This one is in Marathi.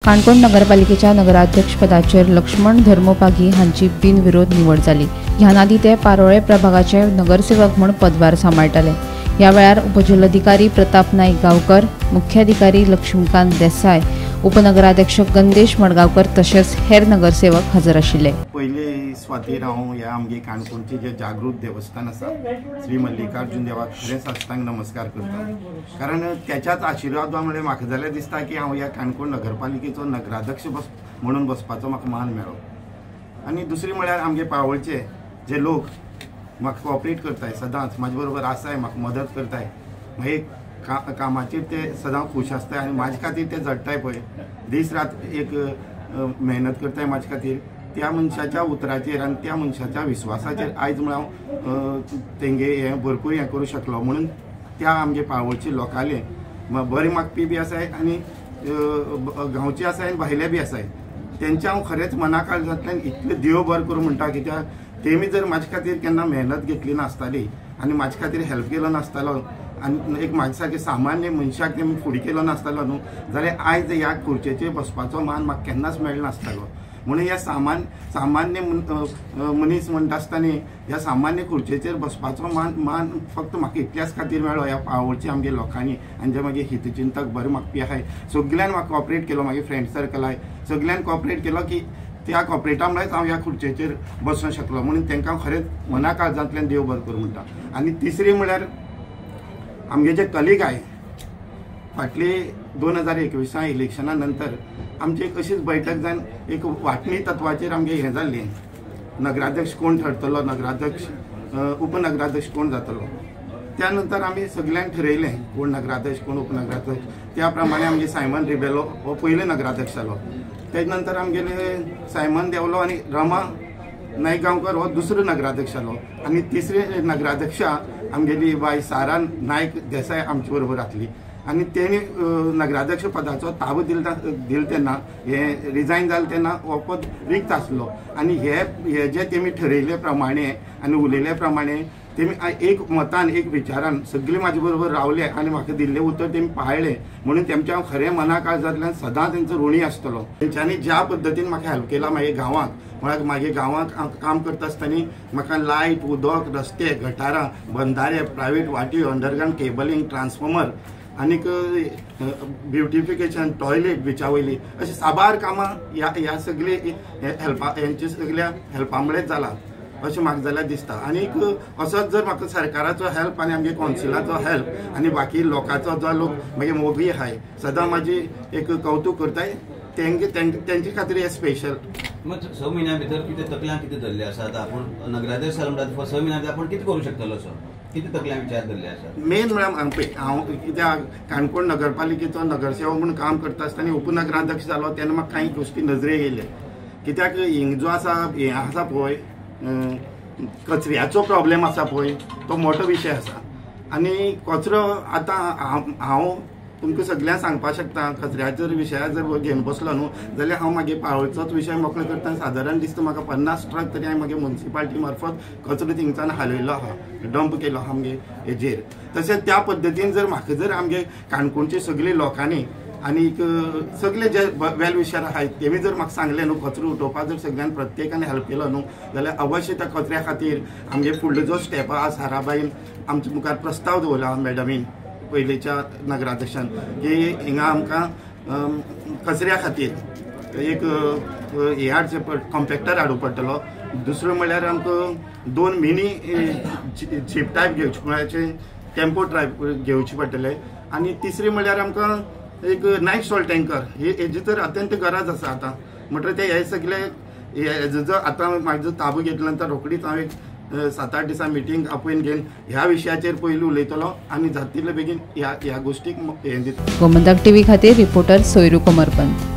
काणकोण नगरपालिकेच्या नगराध्यक्षपदाचेर लक्ष्मण धर्मोपागी हांची बिनविरोध निवड जाली। ह्या नादी ते पारोळे प्रभागाचे नगरसेवक म्हूण पदभार सांबाळटले। ह्या वेळार उपजिल्हाधिकारी प्रताप नाईक गांवकर, मुख्याधिकारी लक्ष्मीकांत देसाय, उपनगराध्यक्ष गंदेश मडगांवकर तशेंच हेर नगरसेवक हजर आशिल्ले। पहिले स्वातीर हांव ह्या आमगे काणकोणचे जे जागृत देवस्थान आसा श्री मल्लिकार्जुन देवाक खरें साश्टांग नमस्कार करता, कारण त्याच्याच आशिर्वादामुळे म्हाका जाल्यार दिसता की हांव ह्या काणकोण नगरपालिकेचो नगराध्यक्ष म्हणून बसपाचो म्हाका मान मेळ्ळो। आनी दुसरी म्हळ्यार आमगे पाळोळचे जे लोक म्हाका कॉपरेट करताय, सदांच म्हाजे बरोबर आसाय, म्हाका मदत करताय, मागीर कामाचेर ते सदांच खुश आसताय आनी म्हाजे खातीर ते झडटाय पळय, दीस रात एक मेहनत करताय म्हाजे खातीर, त्या मनशाच्या उतराचेर आनी त्या मनशाच्या विश्वासाचेर आयज म्हळ्यार हांव तेंगे हें भरपूर हें करूं शकलो। म्हणून त्या आमगे पाळोळचे लोकाले बरे मागपी बी आसाय आनी गांवचे आसाय आनी भायले बी आसाय, तेंच्या हांव खरेंच मनाकाळजांतल्यान इतले देव बरें करूं म्हणटा, कित्याक तेमी जर म्हाजे खातीर केन्ना मेहनत घेतली नासताली आनी म्हाजे खातीर हेल्प केलो नासतालो आनी एक म्हाजे सारके सामान्य मनशाक तेमी फुडें केलो नासतालो न्हू, जाल्यार आयज ह्या खुर्चेचेर बसपाचो मान म्हाका केन्नाच मेळ्ळो नासतालो। म्हणून ह्या सामान्य मनीस म्हणटा आसतना ह्या सामान्य खुर्चेचेर बसपाचो मान फक्त म्हाका इतल्याच खातीर मेळ्ळो ह्या पाळोळच्या आमगे लोकांनी आनी जे मागीर हितचिंतक बरे मागपी आहाय सगळ्यान म्हाका कॉपरेट केलो, मागीर फ्रेंड सर्कल आहाय सगळ्यान कॉपरेट केलो की त्या कॉपरेटा मुळेच हांव ह्या खुर्चेचेर बसूंक शकलो। म्हणून तेंकां खरेंच मना काळजांतल्यान देव बरें करूं म्हणटा। आनी तिसरी म्हळ्यार आमगे जे कलीग आहाय, फाटली 2021 इलेक्शना नंतर आमची एक अशीच बैठक जावन एक वांटणी तत्वाचेर आमगे हें जाल्ली, नगराध्यक्ष कोण ठरतलो, नगराध्यक्ष उपनगराध्यक्ष कोण जातलो, त्या नंतर आमी सगळ्यांनी ठरयलें कोण नगराध्यक्ष कोण उपनगराध्यक्ष, त्या प्रमाणे आमगे सायमन रिबेलो हो पयले नगराध्यक्ष जालो, तेज नंतर आमगेले सायमन देवलो आनी रमा नाईक गांवकर हो दुसरो नगराध्यक्ष जालो आनी तिसरे नगराध्यक्ष आमगेली बाय सारा नायक देसाय आमचे बरोबर आसली आनी तेणी नगराध्यक्ष पदाचो ताबो दिल तेन्ना हे रिजायन जालें तेन्ना हो पद रिक्त आसलो आनी हे जे तेमी ठरयले प्रमाणे आनी उलयले प्रमाणे तेमी एक मतान एक विचारान सगळे म्हाजे बरोबर रावले आनी म्हाका दिल्लें उतर तेमी पाळ्ळें। म्हणून तेमच्या हांव खरें मना काळजांतल्यान सदां तेंचो ऋणी आसतलो। तेंच्यांनी ज्या पद्दतीन म्हाका हेल्प केला मागे गांवांत, म्हळ्यार मागे गांवांत काम करता आसतना म्हाका लायट, उदक, रस्ते, गटारां, बंधारे, प्रायवेट वाटी, अंडरग्राउंड केबलिंग, ट्रान्सफॉर्मर आनीक ब्युटिफिकेशन, टॉयलेट बिचा वयली अशी साबार कामां ह्या सगळे हेंच्या सगळ्या हेल्पा मुळेच जाला अशें म्हाका जाल्यार दिसता। आनीक असोच जर म्हाका सरकाराचो हेल्प आनी आमगे कौन्सिलाचो हेल्प आनी बाकी लोकांचो जो लोक मागीर मोगी आहाय सदां म्हाजी एक कौतुक करताय, तेंचे खातीर हे स्पेशल। मग 6 म्हयन्या भितर कितें तकल्यां कितें धरलें आसा? आतां आपूण नगराध्यक्ष जालो म्हणटा 6 म्हयन्या भितर आपूण कितें करूं शकतलो असो कितें तकल्यां विचार धरले आसा? मेन म्हळ्यार हांव कित्याक काणकोण नगरपालिकेचो नगरसेवक म्हणून काम करता आसतना उपनगराध्यक्ष जालो तेन्ना म्हाका कांय गोश्टी नजरेक येयले, कित्याक हिंग जो आसा हें आसा पळय कचऱ्याचो प्रॉब्लेम आसा पळय तो मोठो विशय आसा आनी कचरो आतां हांव तुमकां सगळ्यांक सांगपाक शकता कचऱ्याच्या विशयार जर घेवन बसलो न्हू जाल्यार हांव मागीर पाळोळचोच विशय मोकळो करता। सादारण दिसता म्हाका 50 ट्रक तरी हांवें मागीर म्युनिसिपालिटी मार्फत कचरो थिंगच्यान हालयलो आहा, डंप केलो आहा आमगे हेजेर। तशेंच त्या पद्दतीन जर म्हाका जर आमगे काणकोणचे सगळे लोकांनी आनीक सगळे जे वेल विशर आहात तेमी जर म्हाका सांगलें न्हू कचरो उठोवपाक जर सगळ्यांनी प्रत्येकाने हेल्प केलो न्हू जाल्यार अवश्य त्या कचऱ्या खातीर आमगे फुडलो जो स्टेप आहा साराबाईन आमच्या मुखार प्रस्ताव दवरला मॅडमीन पयलींच्या नगराध्यक्षान की हिंगा आमकां कचऱ्या खातीर एक हे हाडचें कॉम्पॅक्टर हाडूंक पडटलो। दुसरो म्हळ्यार आमकां 2 मिनी जीप टायप घेवचे म्हळ्यार टेम्पो टायप घेवचे पडटले आनी तिसरी म्हळ्यार आमकां एक नायट सॉल्ट टँकर हेजी तर अत्यंत गरज आसा आतां। म्हणटकीर ते हे सगळे हेजो आतां म्हाजो ताबो घेतल्या नंतर रोखडीच हांव एक 7-8 दिसां मिटींग आपयन घेवन ह्या विशयाचेर पयलीं उलयतलो आनी जाता तितले बेगीन ह्या गोष्टीक हें दिता। गोमंतक टीव्ही खातीर रिपोर्टर सोयरू कोमरपंत।